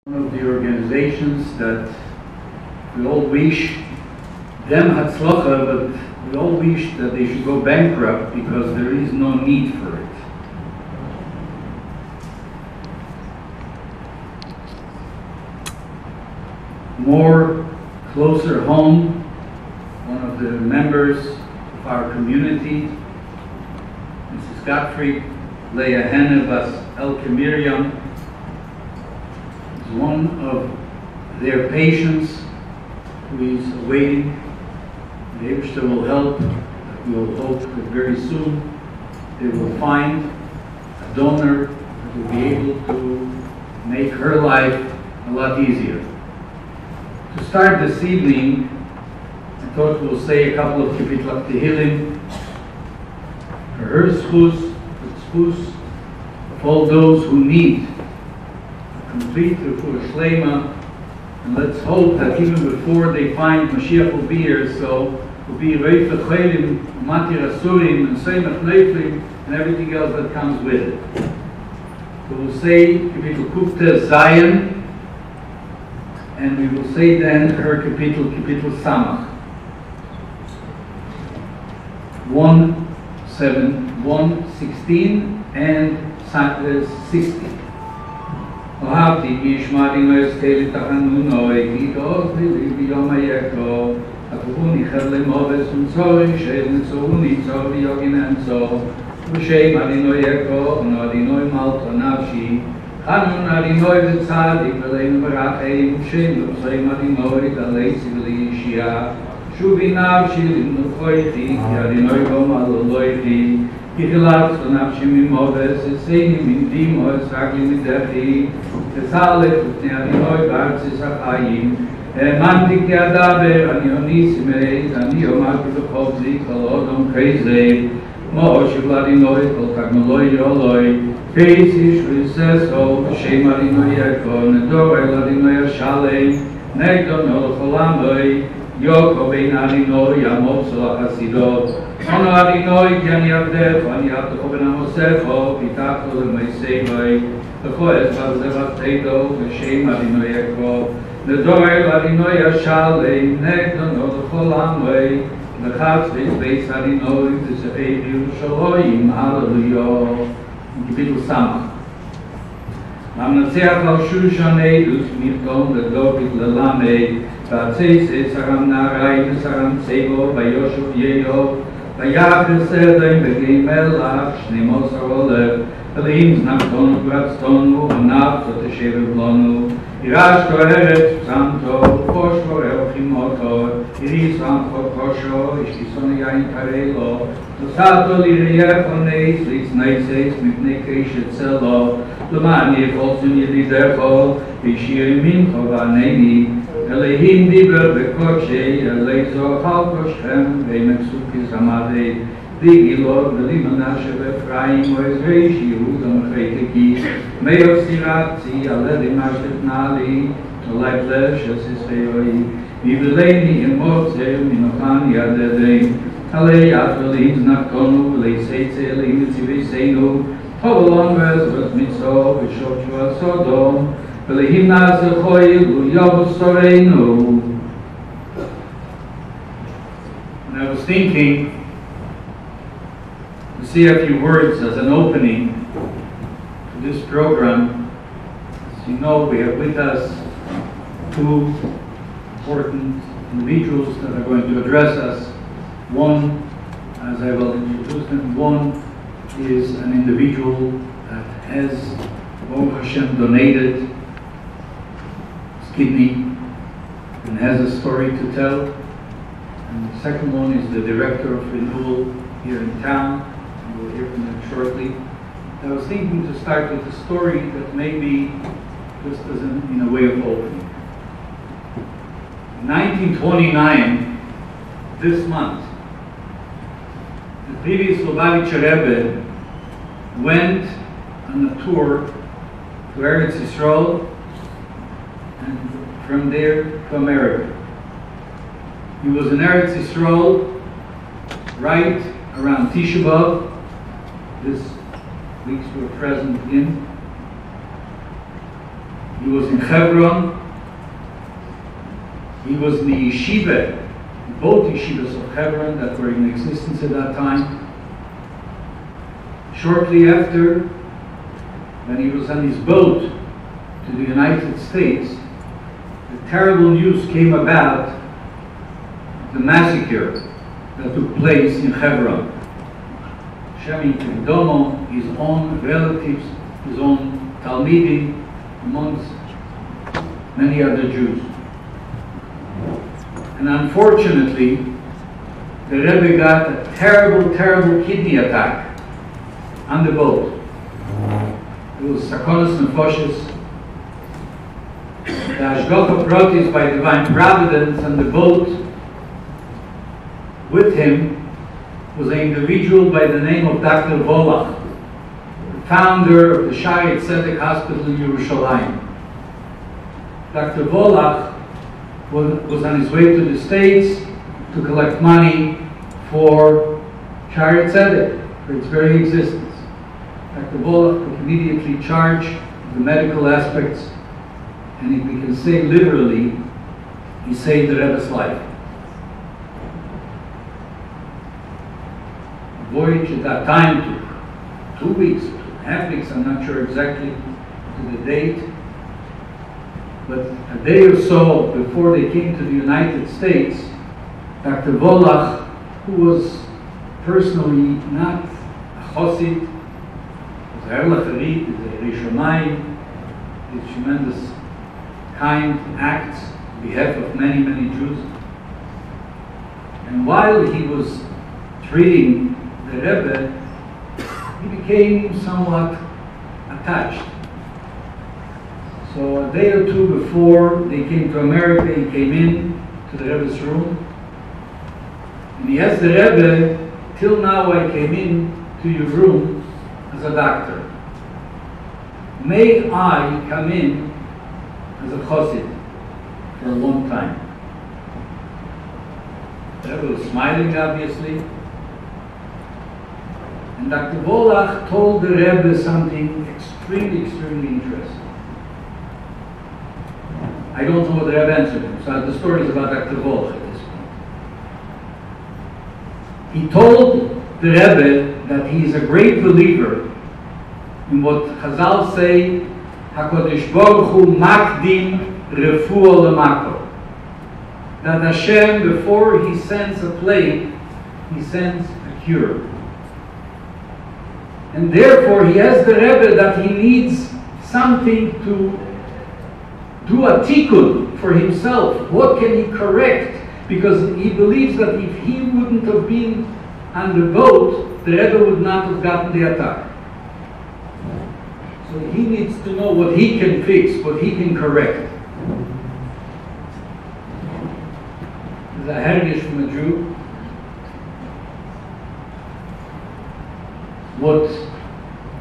One of the organizations that we all wish them hatzlacha, but we all wish that they should go bankrupt because there is no need for it. More closer home, one of the members of our community, Mrs. Gottfried Leah Henne Bas Elke Miriam, is one of their patients who is awaiting. The Eibishter will help. We will hope that very soon they will find a donor that will be able to make her life a lot easier. To start this evening, I thought we'll say a couple of Kipitlat Tehillim for her schus, the schus of all those who need complete refuah shlema, and let's hope that even before they find Mashiach will be here, so will be Reif Echelim, Matir Asurim, and Seimach Neiflim, and everything else that comes with it. So we'll say Kapitel Kufte Zayin, and we will say then her Kapitel Samach. 1:16 and 60. Ohavti mishmarim eskeli tachanunoi kitos lili biyom hayekro atuvuni chedle moves unzori shed nitzoni tzori yogin enzo ushem adinoi yekro ono adinoi malto nafshi chanun adinoi v'tzadik v'leinu barachei ushem l'psreim adinoi dalei tzivli yishia shuvi nafshi limnu choichi ki adinoi gom aloloichi Kichilat to nafshi mimoves, eseni mindimo, esragli midechi, esale tutne adinoi bartzis hachayim, mantik yadaber, ani onisime, ani omarki v'chovzi, kol odom kreizei, mo'oshiv ladinoi, kol tagnoloi yoloi, kreisi shviseso, v'shem adinoi yeko, nedore ladinoi ashalei, negdon olocholamoi, yoko bein adinoi, yamotzo achasidot, Ono adinoi ki ani avdech, ani avdecho ben amosecho, pitachto l'meisevoi, v'cho es v'zevateido, v'shem adinoi ekro, nedorel adinoi ashalei, negdon olechol amoi, v'chatz v'beis adinoi, v'sefei Yerushalayim, hallelujah. Kapitel Samach. L'amnatzeach al Shushan Eidus, mirton l'dokit l'lamei, v'atzeis esaram narai, v'saram tsego, v'yoshuv yeyo, Vayachir Sedaim Begim Melach Shnei Mosar Olev Elim Znamtonu Gratztonu Onav Zoteshev Blonu Irash Toeret Zamto Koshvo Eochimoto Iris Amchot Kosho Ishtisoni Yain Karelo Tosato Liriyef Oneis Litzneiseis Mipnei Keshet Selo Lumani Ekolzun Yedidecho Vishirim Mincho Vaneni Elehim diber bekoche, elezo halkoshchem, veimetsukis amade, digilor, velimanashe befraim, oezreishi, udom cheteki, meosiratzi, aledim ashetnali, olaible, shesisfeoi, viveleni emotze, minochani adedei, alei atvelim znakonu, leiseitze, elimitziviseinu, tovolon vezvot mitzo, vishotshua sodom, When I was thinking to say a few words as an opening to this program, as you know, we have with us two important individuals that are going to address us. One, as I will introduce them, one is an individual that has, Baruch Hashem, donated kidney and has a story to tell. And the second one is the director of Renewal here in town, and we'll hear from him shortly. I was thinking to start with a story that maybe just as in a way of opening. In 1929, this month, the previous Lubavitcher Rebbe went on a tour to Eretz Yisrael, and from there to America. He was in Eretz Yisrael right around Tisha B'Av, this weeks were present in. He was in Hebron. He was in the yeshiva, both yeshivas of Hebron that were in existence at that time. Shortly after, when he was on his boat to the United States, the terrible news came about of the massacre that took place in Hebron. Shemi Domo, his own relatives, his own Talmidim, amongst many other Jews. And unfortunately, the Rebbe got a terrible, terrible kidney attack on the boat. It was Sakonas Nefoshes. The Ashgacha Pratis by divine providence on the boat with him was an individual by the name of Dr. Volach, the founder of the Shari Tzedek Hospital in Yerushalayim. Dr. Volach was on his way to the States to collect money for Shari Tzedek, for its very existence. Dr. Volach took immediately charge of the medical aspects, and if we can say literally, he saved the Rebbe's life. The voyage at that time took 2 weeks, 2.5 weeks, I'm not sure exactly to the date, but a day or so before they came to the United States, Dr. Volach, who was personally not a Chosid, was a Erlacharit, a Rishonai, did tremendous kind acts on behalf of many, many Jews. And while he was treating the Rebbe, he became somewhat attached. So a day or two before they came to America, he came in to the Rebbe's room, and he asked the Rebbe, "Till now I came in to your room as a doctor. May I come in as a chassid for a long time?" The Rebbe was smiling, obviously. And Dr. Volach told the Rebbe something extremely, extremely interesting. I don't know what the Rebbe answered him, so the story is about Dr. Volach at this point. He told the Rebbe that he is a great believer in what Chazal say, HaKadosh Baruch Hu makdim refuah l'mako. That Hashem, before He sends a plague, He sends a cure. And therefore He asked the Rebbe that he needs something to do a tikkun for himself. What can he correct? Because he believes that if he wouldn't have been on the boat, the Rebbe would not have gotten the attack. So he needs to know what he can fix, what he can correct. There's a heritage from a Jew. What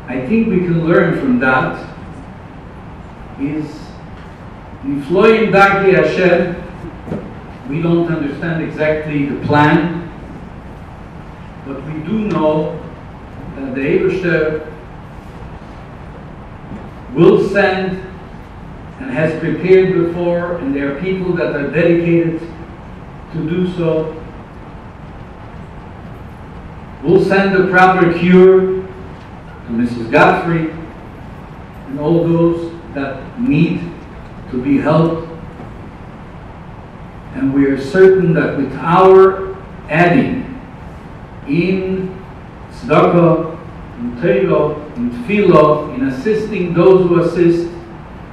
I think we can learn from that is Nifloim Dagli Hashem. We don't understand exactly the plan, but we do know that the Eibishter will send and has prepared before, and there are people that are dedicated to do so. We'll send the proper cure to Mrs. Godfrey and all those that need to be helped. And we are certain that with our adding in tzedakah, in Torah, in tefillah, in assisting those who assist,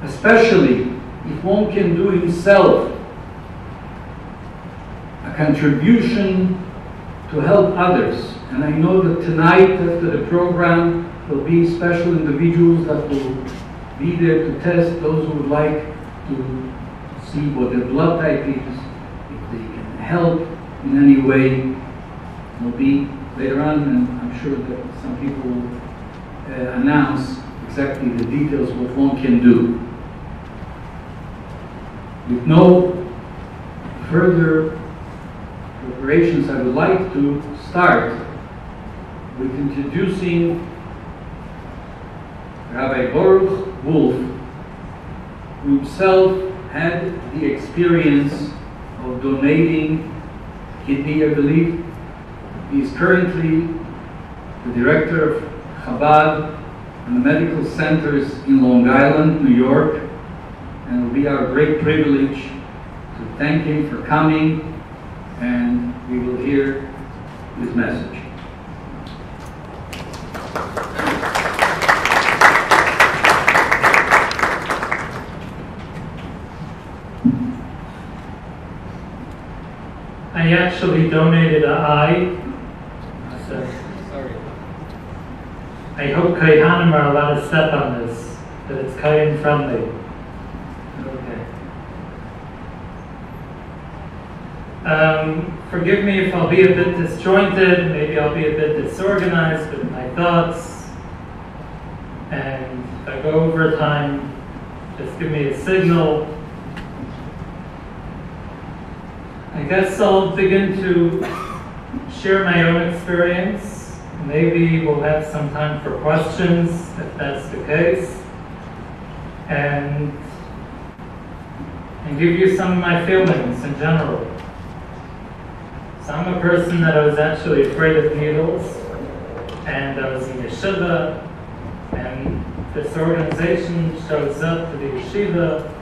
especially if one can do himself a contribution to help others. And I know that tonight after the program there will be special individuals that will be there to test those who would like to see what their blood type is, if they can help in any way. Will be later on, and I'm sure that some people will announce exactly the details of what one can do. With no further preparations, I would like to start with introducing Rabbi Baruch Wolf, who himself had the experience of donating kidney, I believe. He is currently the director of Chabad and the medical centers in Long Island, New York, and it will be our great privilege to thank him for coming, and we will hear his message. I actually donated an eye. So Sorry. I hope Kayhanim are allowed to step on this, that it's Kayan friendly. Okay. Forgive me if I'll be a bit disjointed, maybe I'll be a bit disorganized with my thoughts. And if I go over time, just give me a signal. I guess I'll begin to share my own experience. Maybe we'll have some time for questions, if that's the case. And give you some of my feelings in general. So I'm a person that I was actually afraid of needles, and I was in yeshiva, and this organization shows up to the yeshiva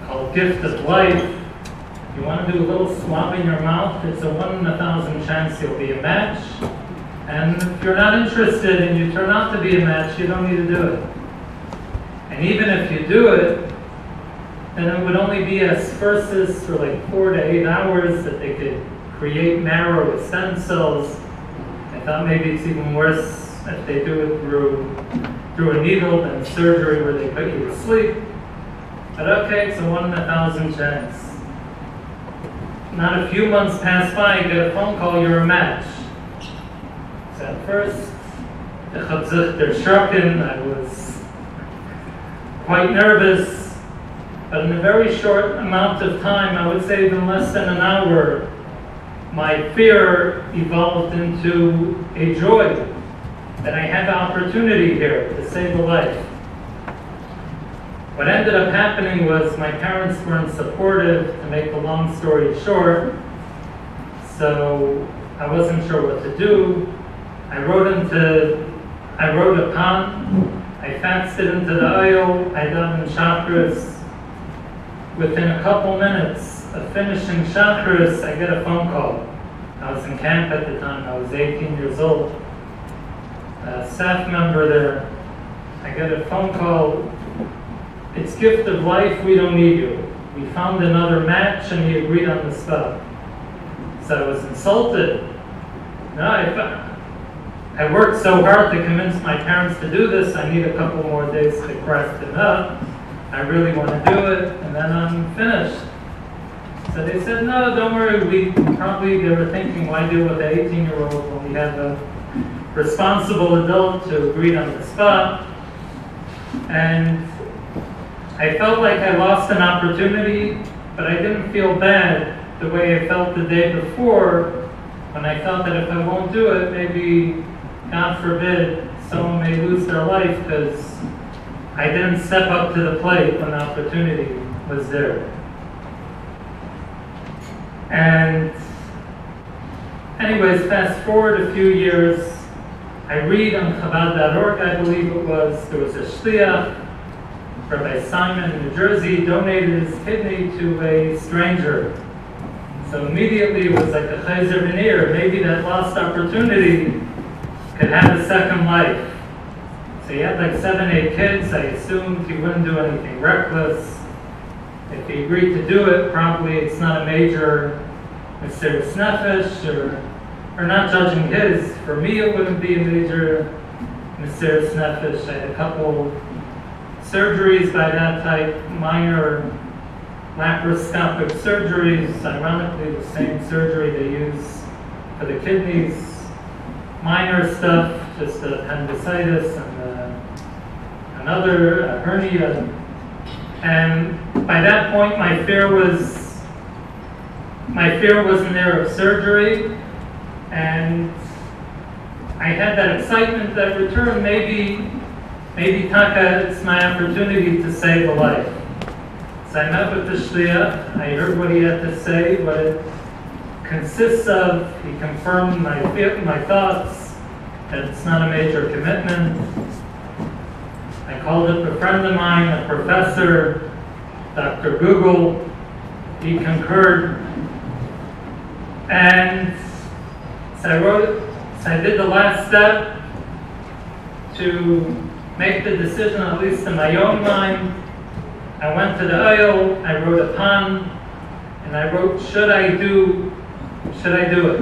called Gift of Life. You want to do a little swab in your mouth, it's a 1 in 1,000 chance you'll be a match. And if you're not interested and you turn out to be a match, you don't need to do it. And even if you do it, then it would only be aspersis for like 4 to 8 hours that they could create marrow with stem cells. I thought maybe it's even worse if they do it through a needle than surgery where they put you to sleep. But okay, it's a 1 in 1,000 chance. Not a few months pass by, you get a phone call, you're a match. So at first, ich hab sich erschrocken, I was quite nervous, but in a very short amount of time, I would say even less than an hour, my fear evolved into a joy that I had the opportunity here to save a life. What ended up happening was my parents weren't supportive, to make the long story short, so I wasn't sure what to do. I wrote a pan, I faxed it into the oil, I done in chakras. Within a couple minutes of finishing chakras, I get a phone call. I was in camp at the time, I was 18 years old. A staff member there, I get a phone call. It's Gift of Life, we don't need you. We found another match and he agreed on the spot. So I was insulted. No, I worked so hard to convince my parents to do this, I need a couple more days to craft it up. I really want to do it, and then I'm finished. So they said, no, don't worry, they were thinking, why deal with an 18-year-old when we have a responsible adult who agreed on the spot. And I felt like I lost an opportunity, but I didn't feel bad the way I felt the day before, when I felt that if I won't do it, maybe, God forbid, someone may lose their life because I didn't step up to the plate when the opportunity was there. And anyways, fast forward a few years, I read on Chabad.org, I believe it was, there was a shliach, Rabbi Simon in New Jersey, donated his kidney to a stranger. So immediately it was like a chayzer veneer, maybe that lost opportunity could have a second life. So he had like 7, 8 kids, I assumed he wouldn't do anything reckless. If he agreed to do it, probably it's not a major Mesiras Nefesh, or not judging his. For me it wouldn't be a major Mesiras Nefesh. I had a couple surgeries by that type, minor laparoscopic surgeries, ironically the same surgery they use for the kidneys, minor stuff, just appendicitis and another hernia. And by that point my fear wasn't there of surgery, and I had that excitement that returned, maybe Taka, it's my opportunity to save a life. So I met with the shliach. I heard what he had to say, what it consists of. He confirmed my thoughts, that it's not a major commitment. I called up a friend of mine, a professor, Dr. Google. He concurred. And so I did the last step to make the decision, at least in my own mind. I went to the oil, I wrote a pan, and I wrote, should I do it?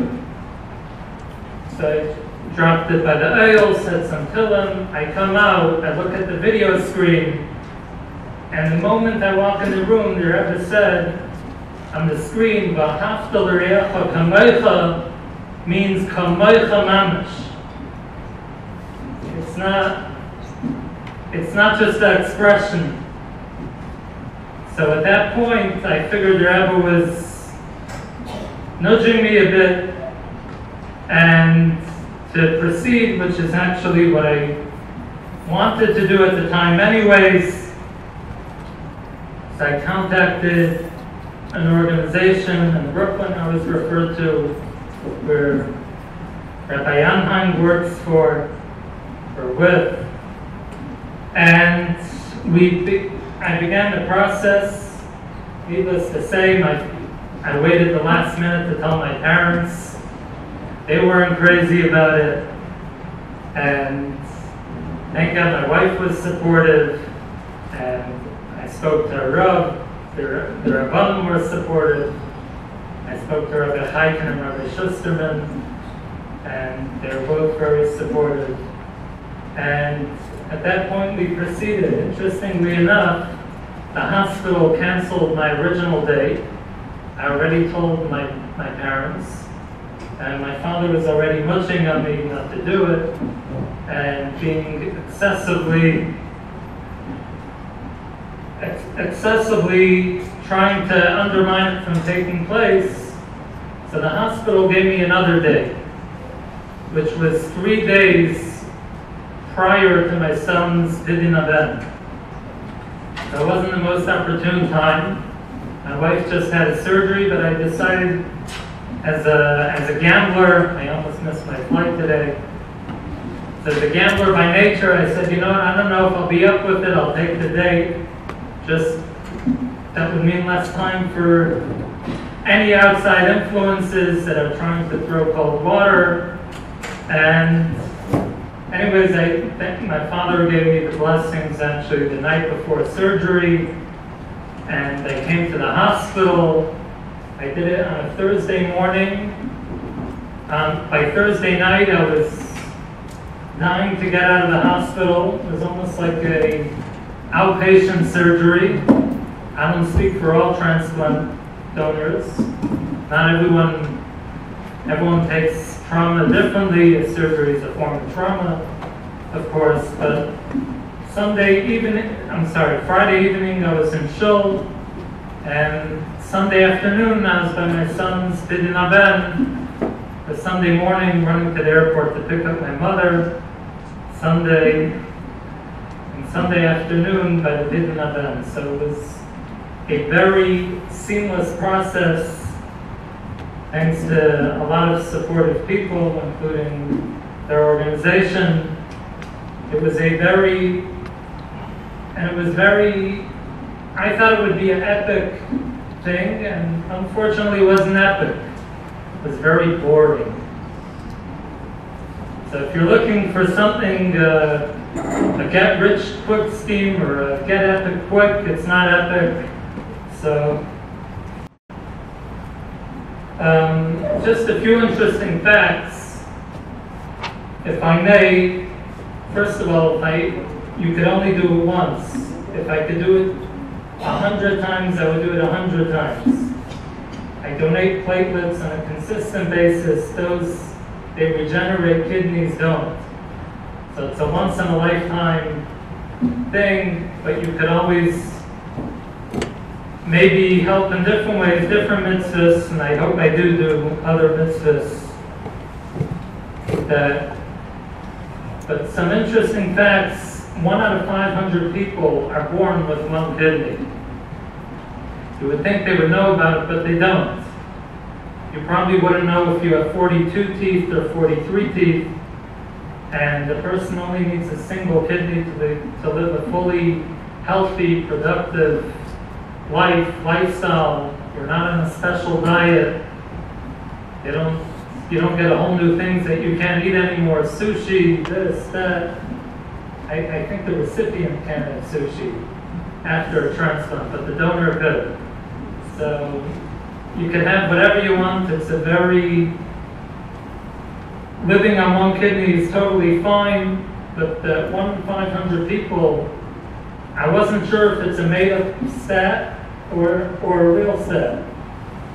So I dropped it by the oil, said some Tehillim. I come out, I look at the video screen, and the moment I walk in the room, the Rebbe said on the screen, V'ahavta l'reacha kamocha means kamocha mamash. It's not just an expression. So at that point, I figured the Rebbe was nudging me a bit, and to proceed, which is actually what I wanted to do at the time anyways. So I contacted an organization in Brooklyn I was referred to, where Rabbi Yanheim works for, or with, and I began the process. Needless to say, I waited the last minute to tell my parents. They weren't crazy about it, and thank God my wife was supportive, and I spoke to Rav. The Rabbanim were supportive. I spoke to Rabbi Chaikin and Rabbi Schusterman, and they were both very supportive. And at that point we proceeded. Interestingly enough, the hospital canceled my original date. I already told my parents, and my father was already mushing on me not to do it, and being excessively trying to undermine it from taking place. So the hospital gave me another date, which was 3 days prior to my son's Pidyon event. So it wasn't the most opportune time. My wife just had a surgery, but I decided, as a gambler, I almost missed my flight today. So as a gambler by nature, I said, you know what, I don't know if I'll be up with it, I'll take the date. Just, that would mean less time for any outside influences that are trying to throw cold water. And anyways, I think my father gave me the blessings actually the night before surgery, and I came to the hospital. I did it on a Thursday morning. By Thursday night, I was dying to get out of the hospital. It was almost like a outpatient surgery. I don't speak for all transplant donors. Not everyone takes trauma differently. A surgery is a form of trauma, of course, but Friday evening I was in Shul, and Sunday afternoon I was by my son's Pidyon Aben. The Sunday morning running to the airport to pick up my mother. Sunday afternoon by the Pidyon Aben. So it was a very seamless process, thanks to a lot of supportive people, including their organization. I thought it would be an epic thing, and unfortunately it wasn't epic. It was very boring. So if you're looking for something, a get-rich-quick scheme or a get-epic-quick, it's not epic. So, just a few interesting facts, if I may. First of all, you could only do it once. If I could do it 100 times, I would do it 100 times. I donate platelets on a consistent basis. They regenerate, kidneys don't. So it's a once-in-a-lifetime thing, but you could always maybe help in different ways, different mitzvahs, and I hope I do other mitzvahs. But some interesting facts: 1 out of 500 people are born with one kidney. You would think they would know about it, but they don't. You probably wouldn't know if you have 42 teeth or 43 teeth, and the person only needs a single kidney to live a fully healthy, productive lifestyle. You're not on a special diet. You don't get a whole new things that you can't eat anymore. Sushi, this, that. I think the recipient can have sushi after a transplant, but the donor could. So you can have whatever you want. It's a very, living on one kidney is totally fine, but that 1 in 500 people, I wasn't sure if it's a made-up stat or a real stat.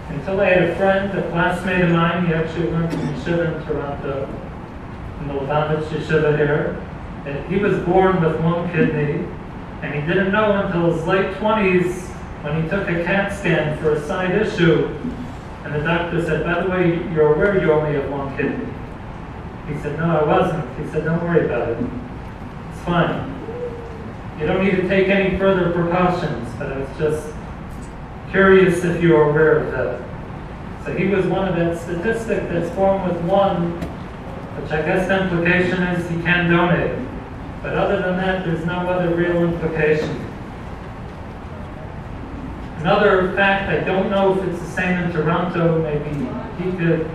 Until I had a friend, a classmate of mine, he actually went to Yeshiva in Toronto, in the Lubavitch Yeshiva here, and he was born with one kidney, and he didn't know until his late 20s when he took a CAT scan for a side issue, and the doctor said, by the way, you're aware you only have one kidney. He said, no, I wasn't. He said, don't worry about it. It's fine. You don't need to take any further precautions, but I was just curious if you were aware of that. So he was one of that statistic that's born with one, which I guess the implication is he can donate. But other than that, there's no other real implication. Another fact, I don't know if it's the same in Toronto, maybe he could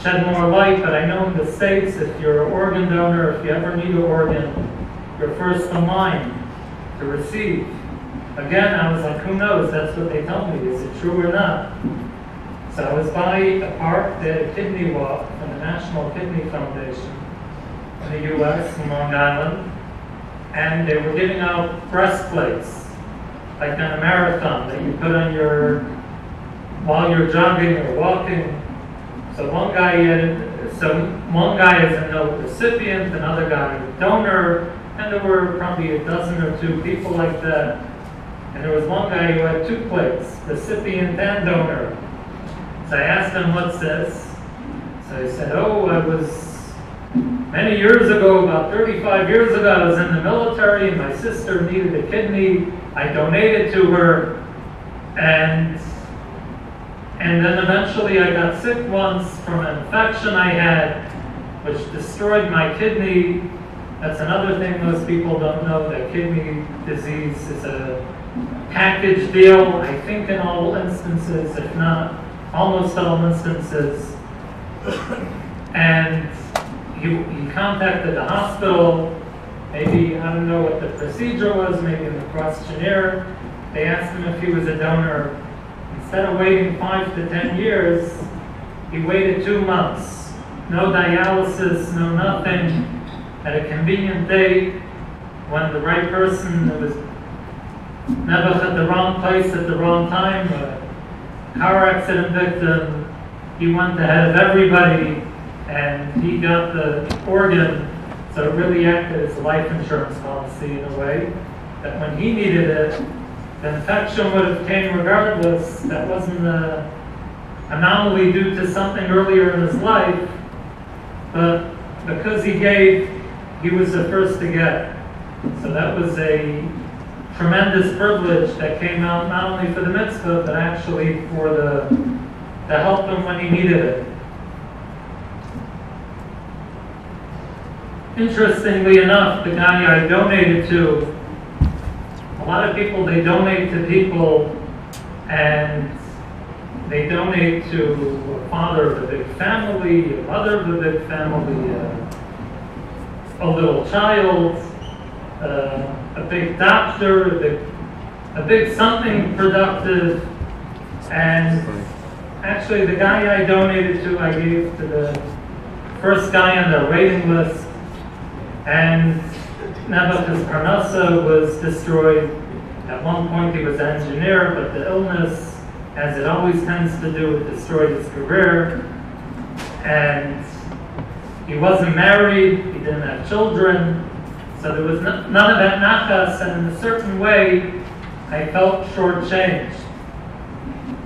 shed more light, but I know in the States, if you're an organ donor, if you ever need an organ, you're first in line to receive. Again, I was like, who knows? That's what they told me. Is it true or not? So I was by a park, they had a kidney walk from the National Kidney Foundation in the U.S., in Long Island, and they were giving out breastplates, like on a marathon, that you put on while you're jogging or walking. So one guy is a note recipient, another guy a donor, and there were probably a dozen or two people like that. And there was one guy who had 2 plates, recipient and donor. So I asked him, what's this? So he said, many years ago, about 35 years ago, I was in the military and my sister needed a kidney. I donated to her, and then eventually I got sick once from an infection I had, which destroyed my kidney. That's another thing most people don't know, that kidney disease is a package deal, I think in all instances, if not almost all instances. And he contacted the hospital. Maybe, I don't know what the procedure was, maybe in the questionnaire. They asked him if he was a donor. Instead of waiting 5 to 10 years, he waited 2 months. No dialysis, no nothing. At a convenient date, when the right person was never at the wrong place at the wrong time, a car accident victim, he went ahead of everybody and he got the organ. So it really acted as a life insurance policy in a way, that when he needed it, the infection would have came regardless. That wasn't an anomaly due to something earlier in his life, but because he gave, he was the first to get. So that was a tremendous privilege that came out not only for the mitzvah, but actually for to help him when he needed it. Interestingly enough, the guy I donated to, a lot of people, they donate to people, and they donate to a father of a big family, a mother of a big family, a little child, a big doctor, a big something productive. And actually the guy I donated to, I gave to the first guy on the waiting list, and Nebuchadnezzar's Parnassa was destroyed. At one point he was an engineer, but the illness, as it always tends to do, it destroyed his career. And he wasn't married, he didn't have children, so there was none of that nachas, and in a certain way, I felt shortchanged.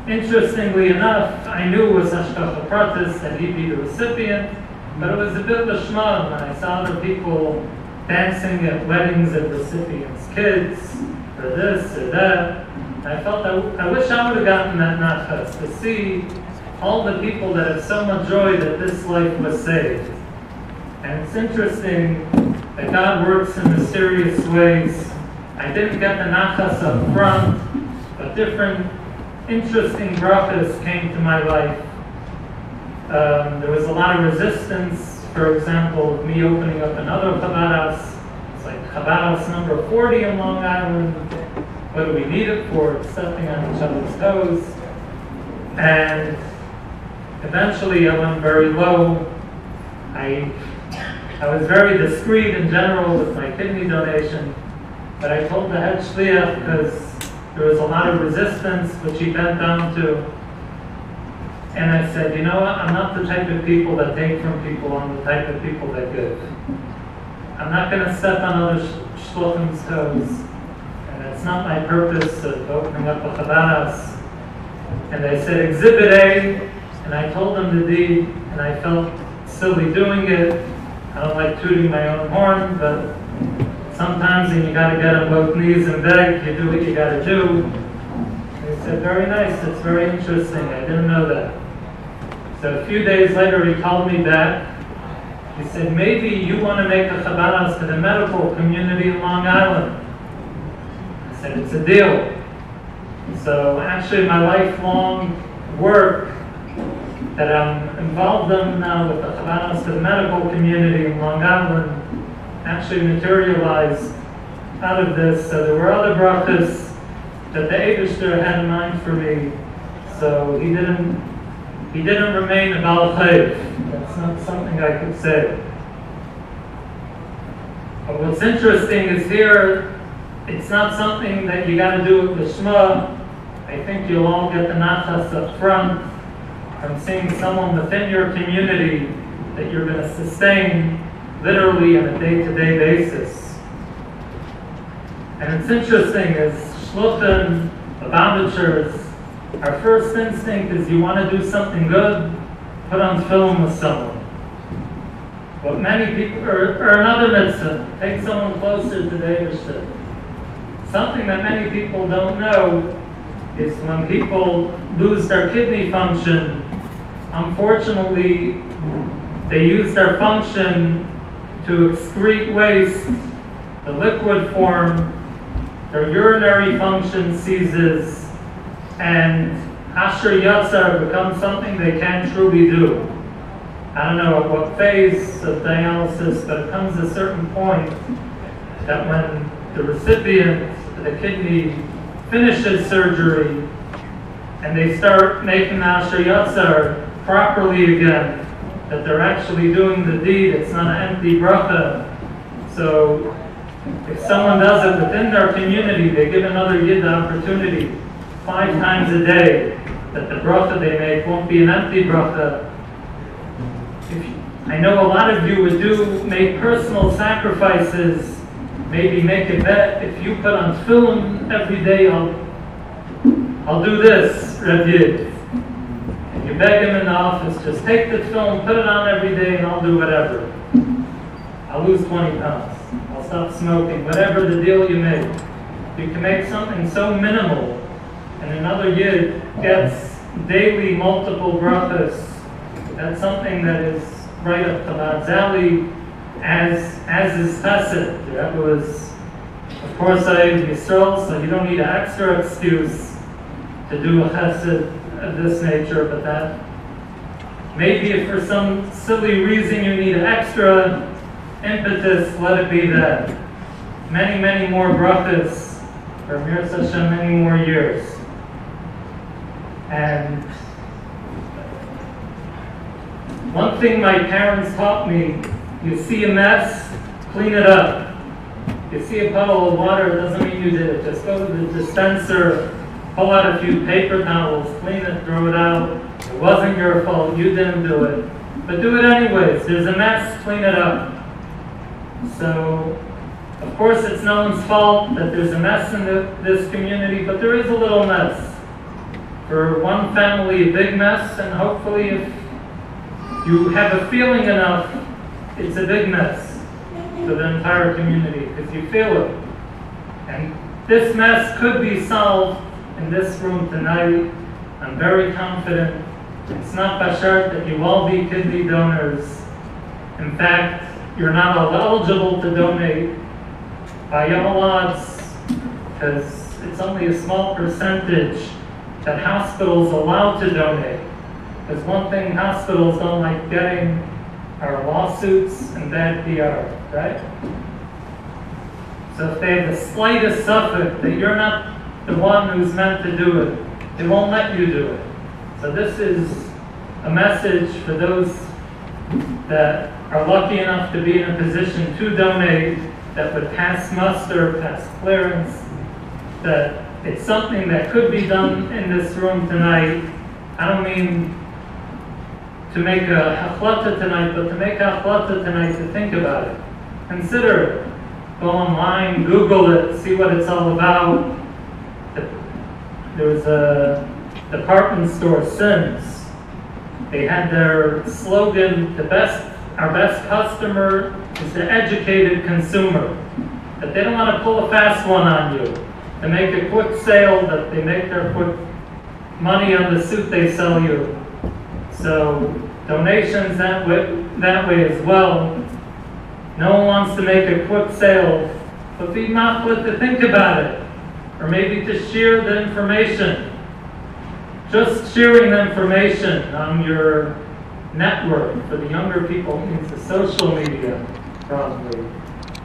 Interestingly enough, I knew it was Hashgacha Pratis, that he'd be the recipient, but it was a bit of a shmug when I saw other people dancing at weddings of recipients' kids, or this or that. And I felt I wish I would have gotten that nachas, to see all the people that have so much joy that this life was saved. And it's interesting that God works in mysterious ways. I didn't get the nachas up front, but different interesting brachas came to my life. There was a lot of resistance, for example, of me opening up another Chabad house. It's like Chabad house number 40 in Long Island. What do we need it for? Stepping on each other's toes. And eventually I went very low. I was very discreet in general with my kidney donation, but I told the head shliach, because there was a lot of resistance, which he bent down to. And I said, you know what, I'm not the type of people that take from people, I'm the type of people that give. I'm not going to step on other shluchim's toes, and it's not my purpose of opening up a Chabad house. And they said, Exhibit A, and I told them the deed, and I felt silly doing it. I don't like tooting my own horn, but sometimes when you got to get on both knees and beg, you do what you got to do. They said, very nice, it's very interesting, I didn't know that. So a few days later he called me back. He said, maybe you want to make a Chabad house to the medical community in Long Island. I said, it's a deal. So actually my lifelong work that I'm involved in now with the Chabad house to the medical community in Long Island actually materialized out of this. So there were other brachas that the Eibishter had in mind for me. So he didn't remain a Baal Chayv. That's not something I could say. But what's interesting is here, it's not something that you got to do with the Shema. I think you'll all get the nachas up front from seeing someone within your community that you're going to sustain literally on a day-to-day basis. And it's interesting, as shluchim, Lubavitchers, our first instinct is you want to do something good, put on film with someone. But many people, or another mitzvah, take someone closer to the Eibishter. Something that many people don't know is when people lose their kidney function, unfortunately, they use their function to excrete waste, the liquid form, their urinary function ceases, and Asher Yatzar becomes something they can't truly do. I don't know at what phase of dialysis, but it comes to a certain point that when the recipient of the kidney finishes surgery and they start making Asher Yatzar properly again, that they're actually doing the deed, it's not an empty bracha. So if someone does it within their community, they give another yid the opportunity 5 times a day that the bracha they make won't be an empty bracha. I know a lot of you would make personal sacrifices, maybe make a bet, if you put on film every day, I'll do this, Reb Yid. And you beg him in the office, just take the film, put it on every day, and I'll do whatever. I'll lose 20 pounds. I'll stop smoking, whatever the deal you make. You can make something so minimal, and another Yid gets daily multiple brachas. That's something that is right up Chabad's alley, as is chesed. The Rebbe was, of course, Yisrael, so you don't need an extra excuse to do a chesed of this nature, but that maybe if for some silly reason you need an extra impetus, let it be that. Many, many more brachas for Mir Hashem, many more years. And one thing my parents taught me, you see a mess, clean it up. You see a puddle of water, it doesn't mean you did it. Just go to the dispenser, pull out a few paper towels, clean it, throw it out. It wasn't your fault, you didn't do it. But do it anyways. There's a mess, clean it up. So, of course it's no one's fault that there's a mess in this community, but there is a little mess. For one family, a big mess, and hopefully if you have a feeling enough, it's a big mess for the entire community, because you feel it. And this mess could be solved in this room tonight, I'm very confident it's not bashert that you all be kidney donors. In fact, you're not all eligible to donate by all odds, because it's only a small percentage that hospitals allow to donate. Because one thing hospitals don't like getting are lawsuits and bad PR, right? So if they have the slightest suffix that you're not the one who's meant to do it, they won't let you do it. So this is a message for those that are lucky enough to be in a position to donate, that would pass muster, pass clearance, that it's something that could be done in this room tonight. I don't mean to make a haflata tonight, but to make a haflata tonight to think about it. Consider it. Go online, Google it, see what it's all about. There was a department store, Sims. They had their slogan, our best customer is the educated consumer. That they don't want to pull a fast one on you. To make a quick sale, that they make their quick money on the suit they sell you. So donations that way as well. No one wants to make a quick sale, but be maflit to think about it. Or maybe to share the information. Just sharing the information on your network, for the younger people, means the social media, probably.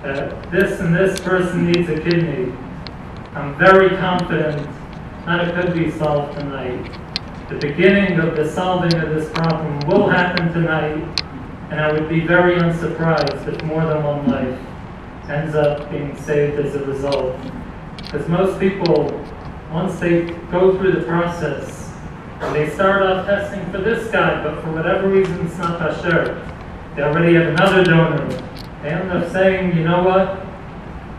That this and this person needs a kidney. I'm very confident that it could be solved tonight. The beginning of the solving of this problem will happen tonight, and I would be very unsurprised if more than one life ends up being saved as a result. Because most people, once they go through the process, they start off testing for this guy, but for whatever reason it's not kasher. They already have another donor. They end up saying, you know what?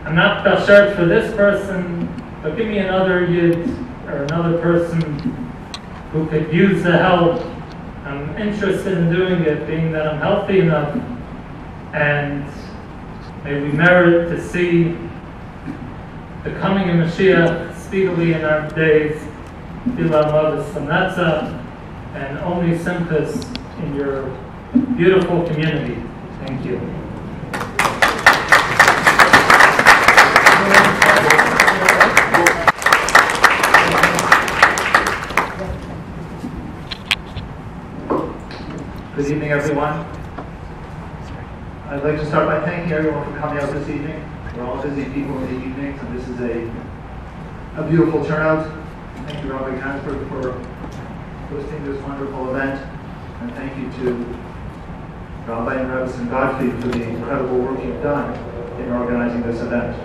I'm not kasher for this person, but give me another yid or another person who could use the help. I'm interested in doing it, being that I'm healthy enough, and may we merit to see the coming of Mashiach speedily in our days, and only simchas in your beautiful community. Thank you. Good evening, everyone. I'd like to start by thanking everyone for coming out this evening. We're all busy people in the evenings, and this is a beautiful turnout. Thank you, Rabbi Gansberg, for hosting this wonderful event, and thank you to Rabbi and Rabbi Godfrey for the incredible work you've done in organizing this event.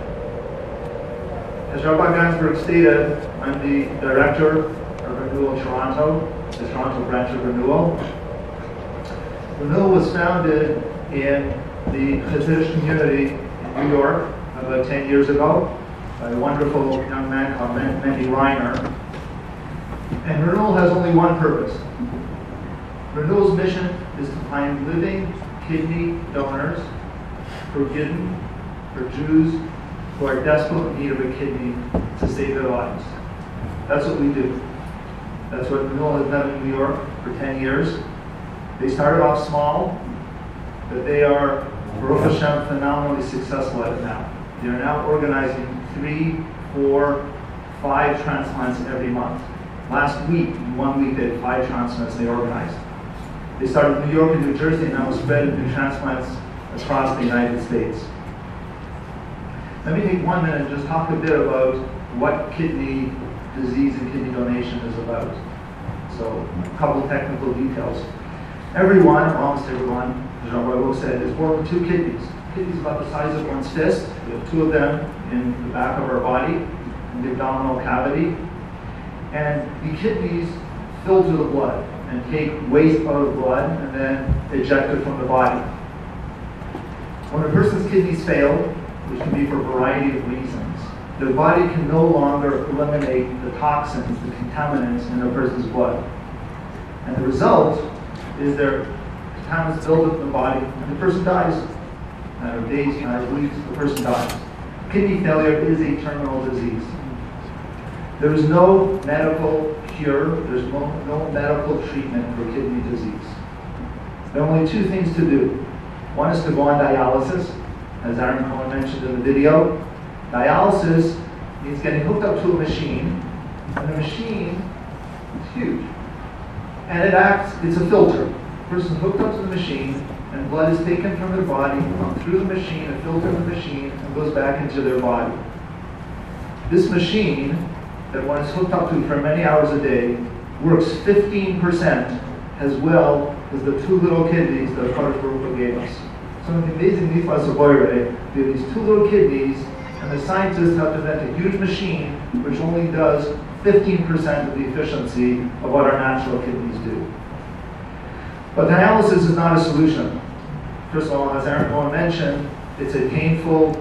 As Rabbi Gansberg stated, I'm the director of Renewal Toronto, the Toronto branch of Renewal. Renewal was founded in the Chassidish community in New York about 10 years ago by a wonderful young man called Mendy Reiner. And Renewal has only one purpose. Renewal's mission is to find living kidney donors for Yidden, for Jews who are desperately in need of a kidney to save their lives. That's what we do. That's what Renewal has done in New York for 10 years. They started off small, but they are, Baruch Hashem, phenomenally successful at it now. They are now organizing 3, 4, 5 transplants every month. Last week, in 1 week, they had 5 transplants they organized. They started in New York and New Jersey and now spread into transplants across the United States. Let me take 1 minute and just talk a bit about what kidney disease and kidney donation is about. So, a couple of technical details. Everyone, almost everyone, as Rabbi Wu said, is born with 2 kidneys. Kidneys about the size of one's fist. We have 2 of them in the back of our body, in the abdominal cavity. And the kidneys filter the blood and take waste out of the blood and then eject it from the body. When a person's kidneys fail, which can be for a variety of reasons, their body can no longer eliminate the toxins, the contaminants in a person's blood. And the result is their contaminants build up in the body and the person dies. Matter of days, matter of weeks, the person dies. Kidney failure is a terminal disease. There is no medical cure, there's no medical treatment for kidney disease. There are only two things to do. One is to go on dialysis, as Aaron Cohen mentioned in the video. Dialysis means getting hooked up to a machine, and the machine is huge. And it's a filter. The person's hooked up to the machine, and blood is taken from their body, comes through the machine, a filter in the machine, and goes back into their body. This machine, that one is hooked up to for many hours a day, works 15% as well as the two little kidneys that Kadosh Baruch Hu gave us. So the amazing niflas of Boirei, we have these two little kidneys, and the scientists have developed a huge machine which only does 15% of the efficiency of what our natural kidneys do. But dialysis is not a solution. First of all, as Aaron Cohen mentioned, it's a painful,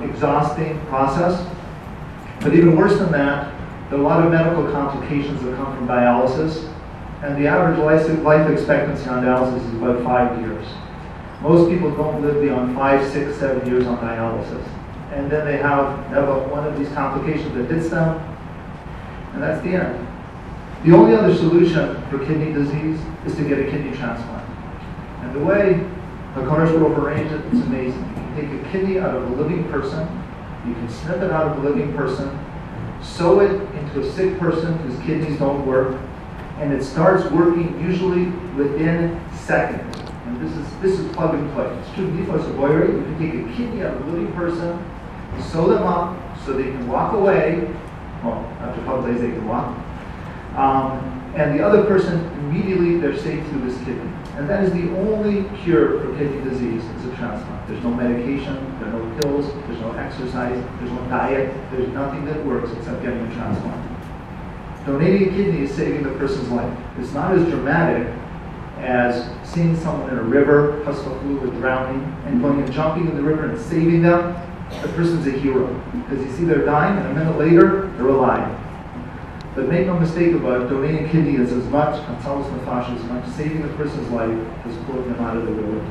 exhausting process. But even worse than that, there are a lot of medical complications that come from dialysis, and the average life expectancy on dialysis is about 5 years. Most people don't live beyond 5, 6, 7 years on dialysis. And then they have one of these complications that hits them, and that's the end. The only other solution for kidney disease is to get a kidney transplant. And the way the Kadosh Baruch Hu arranged it, it's amazing. You can take a kidney out of a living person, you can snip it out of a living person, sew it into a sick person whose kidneys don't work, and it starts working usually within seconds. And this is plug and play. It's true niflas of Boirei. You can take a kidney out of a living person, sew them up so they can walk away. Well, after a couple days they can walk. And the other person, immediately they're safe through this kidney. And that is the only cure for kidney disease is a transplant. There's no medication, there are no pills, there's no exercise, there's no diet, there's nothing that works except getting a transplant. Donating a kidney is saving the person's life. It's not as dramatic as seeing someone in a river, pasfachlu, or drowning, and going and jumping in the river and saving them. The person's a hero. Because you see they're dying, and a minute later, they're alive. But make no mistake about it, donating a kidney is as much, Hatzalas Nefesh, as much saving the person's life as pulling them out of the river.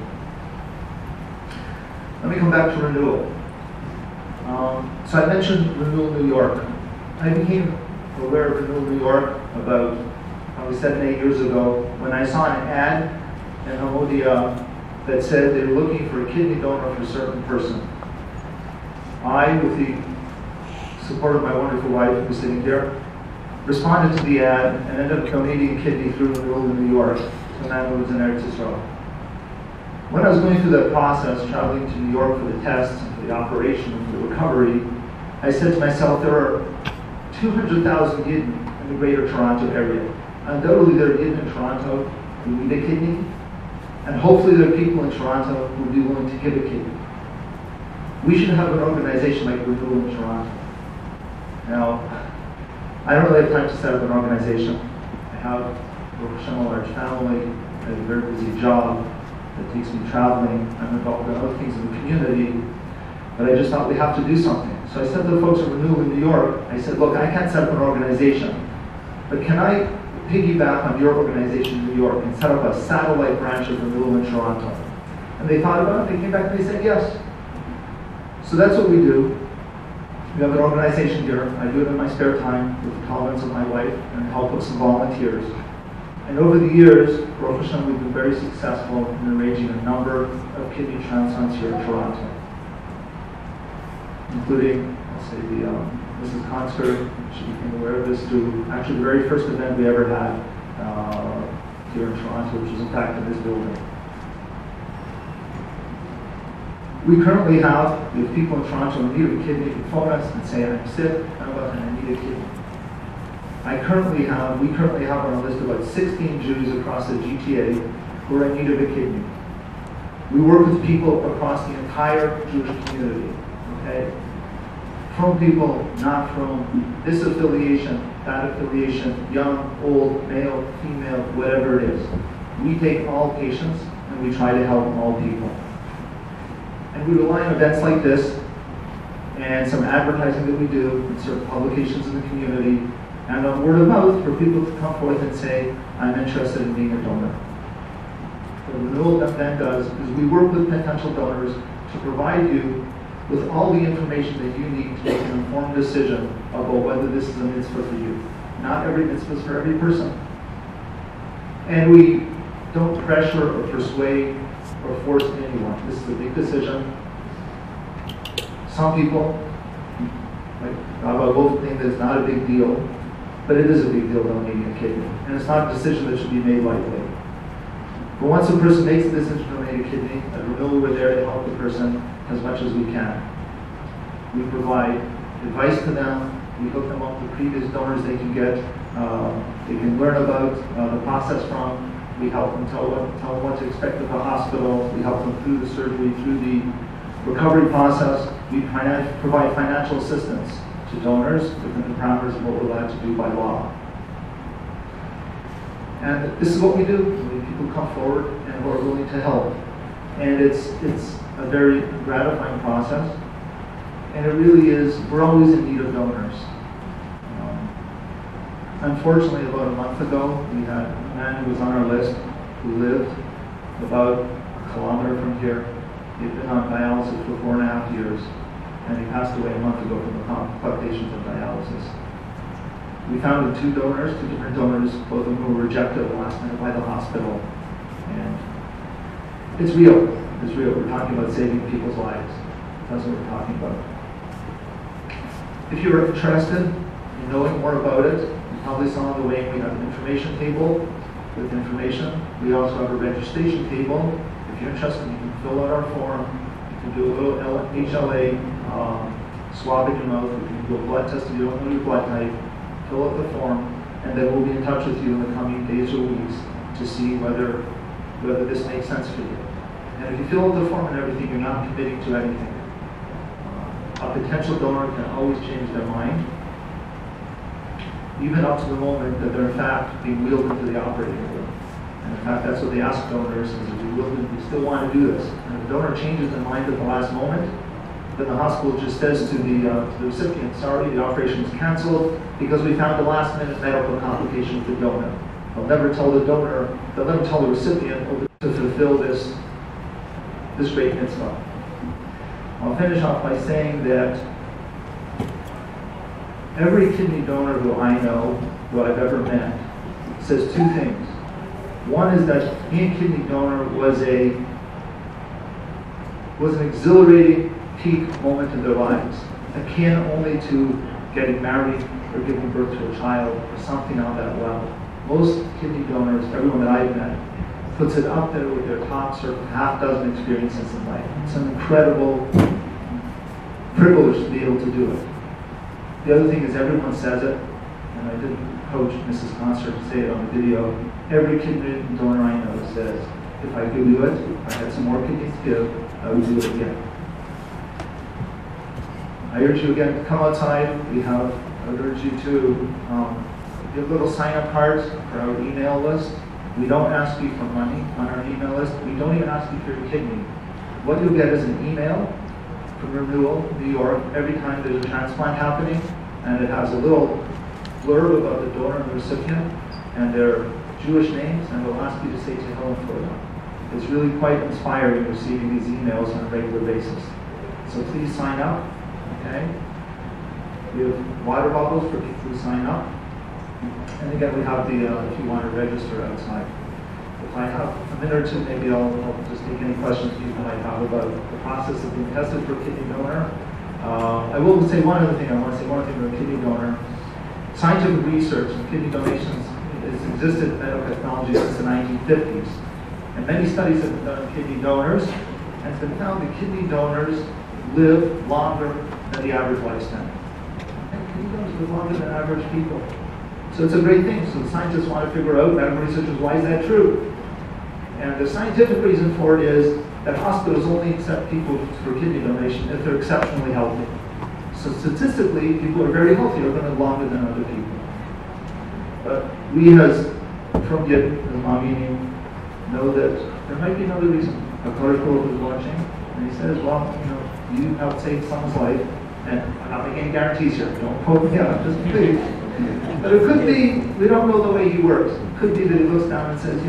Let me come back to Renewal. So I mentioned Renewal New York. I became aware of Renewal New York about probably 7, 8 years ago when I saw an ad in Hamodia that said they were looking for a kidney donor for a certain person. I, with the support of my wonderful wife who's sitting here, responded to the ad and ended up donating a kidney through Renewal in New York to a man who was in Eretz Yisrael. When I was going through that process, traveling to New York for the tests and for the operation and for the recovery, I said to myself, there are 200,000 Yidden in the greater Toronto area. Undoubtedly there are Yidden in Toronto who need a kidney, and hopefully there are people in Toronto who would be willing to give a kidney. We should have an organization like Renewal in Toronto. Now, I don't really have time to set up an organization. I have a large family, I have a very busy job that takes me traveling. I'm involved in other things in the community, but I just thought we have to do something. So I said to the folks at Renewal in New York, I said, look, I can't set up an organization, but can I piggyback on your organization in New York and set up a satellite branch of Renewal in Toronto? And they thought about it, they came back and they said yes. So that's what we do. We have an organization here. I do it in my spare time with the tolerance of my wife and the help of some volunteers. And over the years, Baruch Hashem, we've been very successful in arranging a number of kidney transplants here in Toronto, including, let's say, the Mrs. Consker. She became aware of this through actually the very first event we ever had here in Toronto, which was in fact in this building. We currently have people in Toronto who need a kidney who phone us and say, I'm sick, and I need a kidney. We currently have on a list about 16 Jews across the GTA who are in need of a kidney. We work with people across the entire Jewish community, okay? From people not from this affiliation, that affiliation, young, old, male, female, whatever it is. We take all patients and we try to help all people. And we rely on events like this and some advertising that we do in certain publications in the community and on word of mouth for people to come forth and say, I'm interested in being a donor. What Renewal then does is we work with potential donors to provide you with all the information that you need to make an informed decision about whether this is a mitzvah for you. Not every mitzvah is for every person. And we don't pressure or persuade or force anyone. This is a big decision. Some people, like Rabbi Wolf, think that it's not a big deal, but it is a big deal donating a kidney. And it's not a decision that should be made lightly. But once a person makes the decision to donate a kidney, at Renewal, we're there to help the person as much as we can. We provide advice to them. We hook them up with previous donors they can get. They can learn about the process from. We help them tell them what to expect at the hospital. We help them through the surgery, through the recovery process. We provide financial assistance to donors within the parameters of what we're allowed to do by law. And this is what we do. People come forward and who are willing to help. And it's a very gratifying process. And it really is, we're always in need of donors. Unfortunately, about a month ago, we had a man who was on our list who lived about a kilometer from here. He'd been on dialysis for 4.5 years, and he passed away a month ago from the complications of dialysis. We found two different donors, both of whom were rejected at the last minute by the hospital. And it's real. It's real. We're talking about saving people's lives. That's what we're talking about. If you're interested in knowing more about it, you probably saw on the way we have an information table with information. We also have a registration table. If you're interested, you can fill out our form. You can do a little HLA swab in your mouth. You can do a blood test if you don't know your blood type. Fill out the form, and then we'll be in touch with you in the coming days or weeks to see whether this makes sense for you. And if you fill out the form and everything, you're not committing to anything. A potential donor can always change their mind, even up to the moment that they're in fact being wheeled into the operating room. And in fact, that's what they ask donors: is if we still want to do this. And if the donor changes their mind at the last moment, then the hospital just says to the recipient, sorry, the operation is canceled because we found a last-minute medical complication with the donor. They'll never tell the donor, they'll never tell the recipient to fulfill this great mitzvah. I'll finish off by saying that every kidney donor who I know, who I've ever met, says two things. One is that being a kidney donor was an exhilarating peak moment in their lives, akin only to getting married or giving birth to a child or something on that level. Most kidney donors, everyone that I've met, puts it up there with their top sort of half dozen experiences in life. It's an incredible privilege to be able to do it. The other thing is everyone says it, and I did coach Mrs. Concert to say it on the video. Every kidney donor I know says, if I could do it, if I had some more kidneys to give, I would do it again. I urge you again to come outside. I would urge you to give little sign-up cards for our email list. We don't ask you for money on our email list. We don't even ask you for your kidney. What you'll get is an email from Renewal, New York, every time there's a transplant happening, and it has a little blurb about the donor and the recipient and their Jewish names, and we'll ask you to say Tehillim for them. It's really quite inspiring receiving these emails on a regular basis. So please sign up. Okay? We have water bottles for people who sign up. And again, we have if you want to register outside. If I have a minute or two, maybe I'll just take any questions people might have about the process of being tested for a kidney donor. I will say one other thing. I want to say one thing about a kidney donor. Scientific research on kidney donations has existed in medical technology since the 1950s. And many studies have been done on kidney donors, and it's been found that kidney donors live longer than the average lifespan. And kidney donors live longer than average people. So it's a great thing. So the scientists want to figure out, medical researchers, why is that true? And the scientific reason for it is that hospitals only accept people for kidney donation if they're exceptionally healthy. So statistically, people who are very healthy are going to live longer than other people. But we as from Yid, as Maminim, know that there might be another reason. A Kodesh was watching, and he says, well, you helped save someone's life, and I'm not making any guarantees here. Don't quote me out, just please. But it could be, we don't know the way he works. It could be that he looks down and says,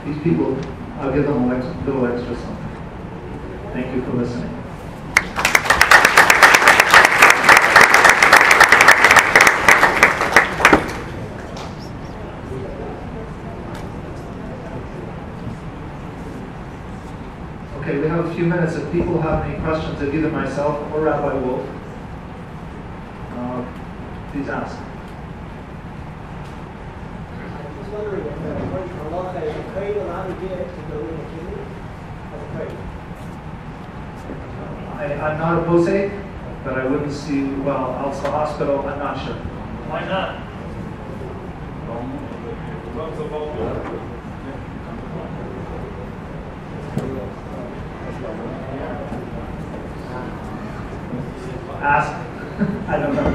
these people, I'll give them a little extra something. Thank you for listening. Okay, we have a few minutes. If people have any questions of either myself or Rabbi Wolf, please ask. I'm just wondering if according to halacha, is a kohen allowed to give to donate a kidney as a kohen? I'm not a posek, but I wouldn't see, well, out to the hospital, I'm not sure. Why not? Ask. I don't know.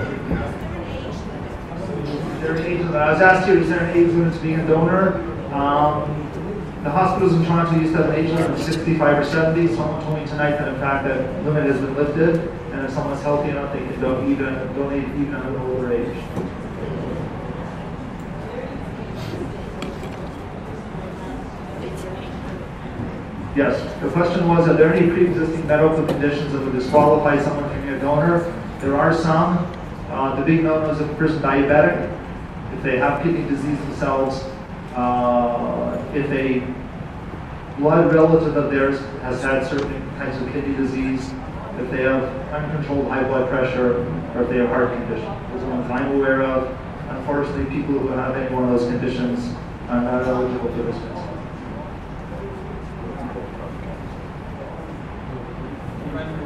Is there an age limit? I was asked here, is there an age limit to being a donor? The hospitals in Toronto used to have an age limit of 65 or 70. Someone told me tonight that in fact that limit has been lifted, and if someone's healthy enough, they can donate even at an older age. Yes, the question was, are there any pre-existing medical conditions that would disqualify someone from being a donor? There are some. The big no-no is if a person diabetic, if they have kidney disease themselves, if a blood relative of theirs has had certain kinds of kidney disease, if they have uncontrolled high blood pressure, or if they have heart condition. Those are ones I'm aware of. Unfortunately, people who have any one of those conditions are not eligible for this medicine.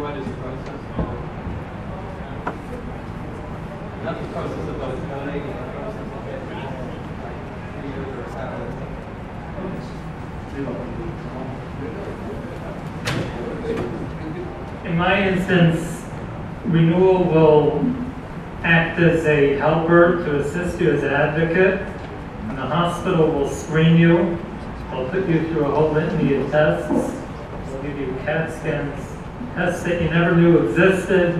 What is the process? Not the process of donating, the process of getting In my instance, Renewal will act as a helper to assist you as an advocate, and the hospital will screen you. They'll put you through a whole litany of tests. They'll give you CAT scans, tests that you never knew existed.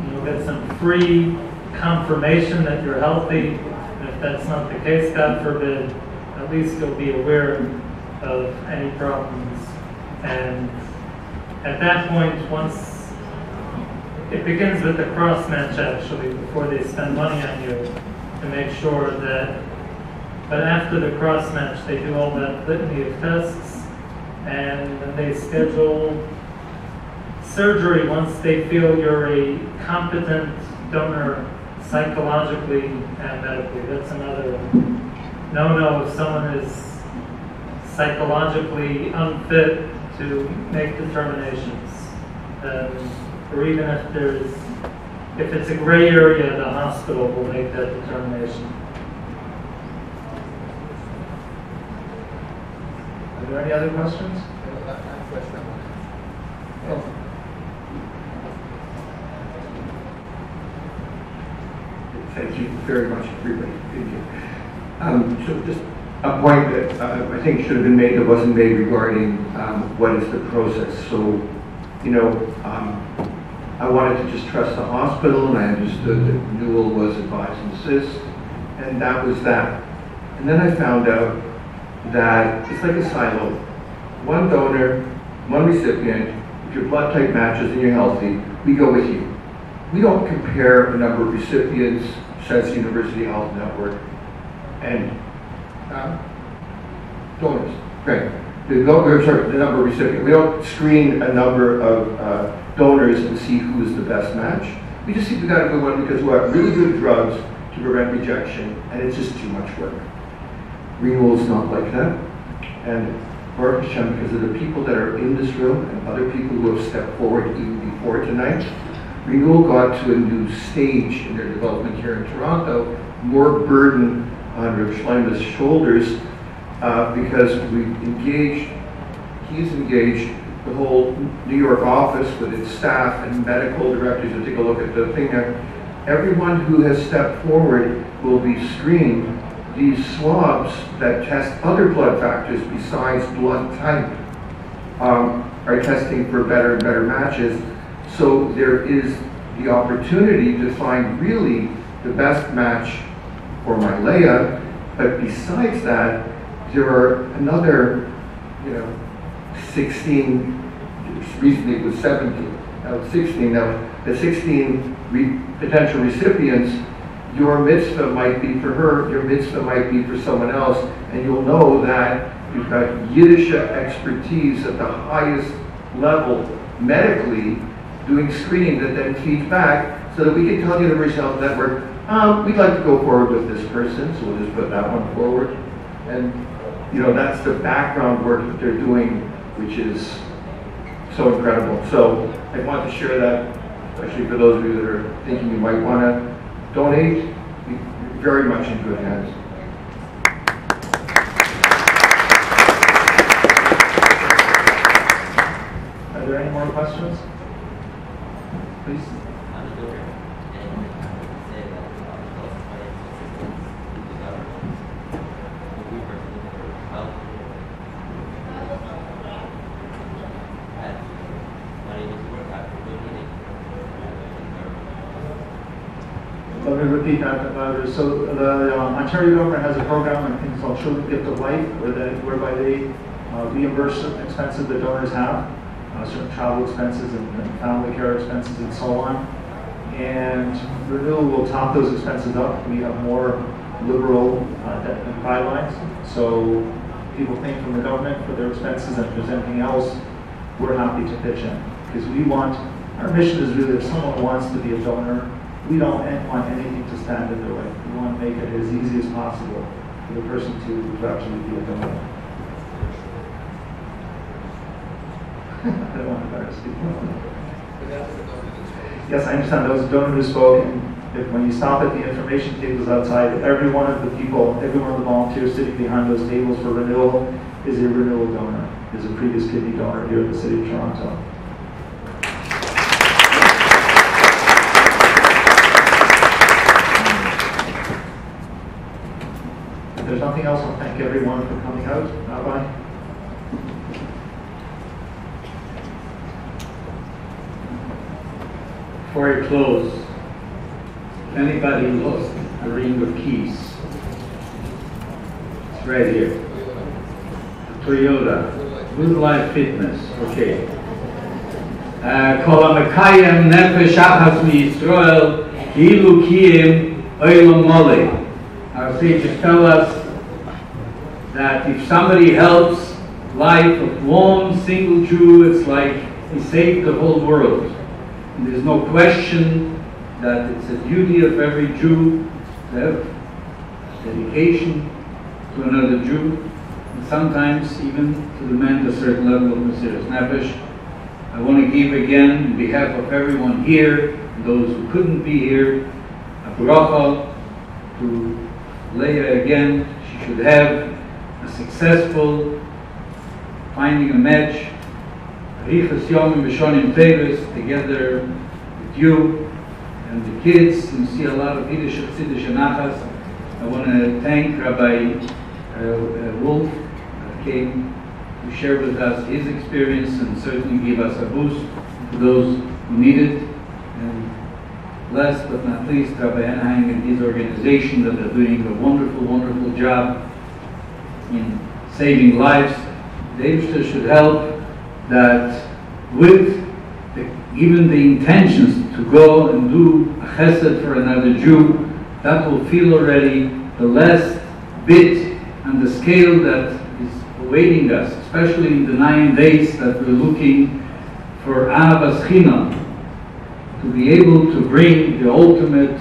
You'll get some free confirmation that you're healthy. And if that's not the case, God forbid, at least you'll be aware of any problems. And at that point, once it begins with the cross match actually, before they spend money on you, to make sure that, but after the cross match, they do all that litany of tests, and then they schedule surgery once they feel you're a competent donor psychologically and medically. That's another no-no if someone is psychologically unfit to make determinations. Or even if it's a gray area, the hospital will make that determination. Are there any other questions? Oh. Thank you very much, everybody. Thank you. So just a point that I think should have been made that wasn't made regarding what is the process. So, I wanted to just trust the hospital, and I understood that Renewal was advise and assist, and that was that. And then I found out that it's like a silo. One donor, one recipient. If your blood type matches and you're healthy, we go with you. We don't compare the number of recipients, says University Health Network, and donors. Great. The number of recipients. We don't screen a number of donors and see who is the best match. We just see if we got a good one because we have really good drugs to prevent rejection, and it's just too much work. Renewal is not like that. And Baruch Hashem, because of the people that are in this room and other people who have stepped forward even before tonight, Renewal got to a new stage in their development here in Toronto, more burden on Rav Shleima's shoulders because we've engaged, he's engaged the whole New York office with its staff and medical directors to take a look at the thing there. Everyone who has stepped forward will be screened. These swabs that test other blood factors besides blood type are testing for better and better matches. So there is the opportunity to find really the best match for my Leia, but besides that, there are another, 16, recently it was 17, now it's 16. Now the 16 potential recipients, your mitzvah might be for her, your mitzvah might be for someone else, and you'll know that you've got Yiddish expertise at the highest level medically, doing screening that then feeds back so that we can tell the University Health Network, we'd like to go forward with this person, so we'll just put that one forward. And that's the background work that they're doing, which is so incredible. So I wanted to share that, especially for those of you that are thinking you might want to donate. You're very much in good hands. Are there any more questions? Please. Let me repeat that. So the Ontario government has a program, I think it's called Children's Gift of Life, whereby they reimburse certain expenses that donors have, certain travel expenses and family care expenses and so on. And Renewal will top those expenses up. We have more liberal guidelines. So people paying from the government for their expenses, and if there's anything else, we're happy to pitch in. Because our mission is really, if someone wants to be a donor, we don't want anything to stand in their way. We want to make it as easy as possible for the person to actually be a donor. I don't want to better speak. Yes, I understand. Those donors who spoke, and when you stop at the information tables outside, every one of the volunteers sitting behind those tables for Renewal is a Renewal donor, is a previous kidney donor here in the city of Toronto. If there's nothing else, I'll thank everyone for coming out. Bye-bye. Before I close, if anybody lost a ring of keys, it's right here. The Toyota, Good Life Fitness, okay. Kol HaMekayem Nefesh Achas MiYisrael, Ki'ilu Kiyem Olam Molei. Our sages tell us that if somebody helps life of one single Jew, it's like he saved the whole world. And there's no question that it's a duty of every Jew to have dedication to another Jew, and sometimes even to demand a certain level of Mesiras Nefesh. I want to give again, on behalf of everyone here, and those who couldn't be here, a bracha to Leah again. She should have a successful finding a match, Arichas Yomim V'Shonim Teves, together with you and the kids, and see a lot of Yiddish Chassidish and Nachas. I want to thank Rabbi Wolf that came to share with us his experience and certainly give us a boost to those who need it. And last but not least, Rabbi Anaheim and his organization that are doing a wonderful, wonderful job in saving lives. The Eibster should help that with even the intentions to go and do a chesed for another Jew, that will feel already the last bit and the scale that is awaiting us, especially in the 9 days that we're looking for Ahavas Chinam, to be able to bring the ultimate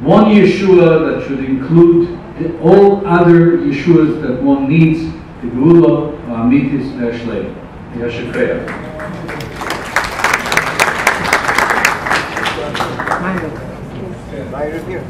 one Yeshua that should include all other Yeshuas that one needs, the Geula, Amitis, Ve'Ashleim. Yashikreya. My review.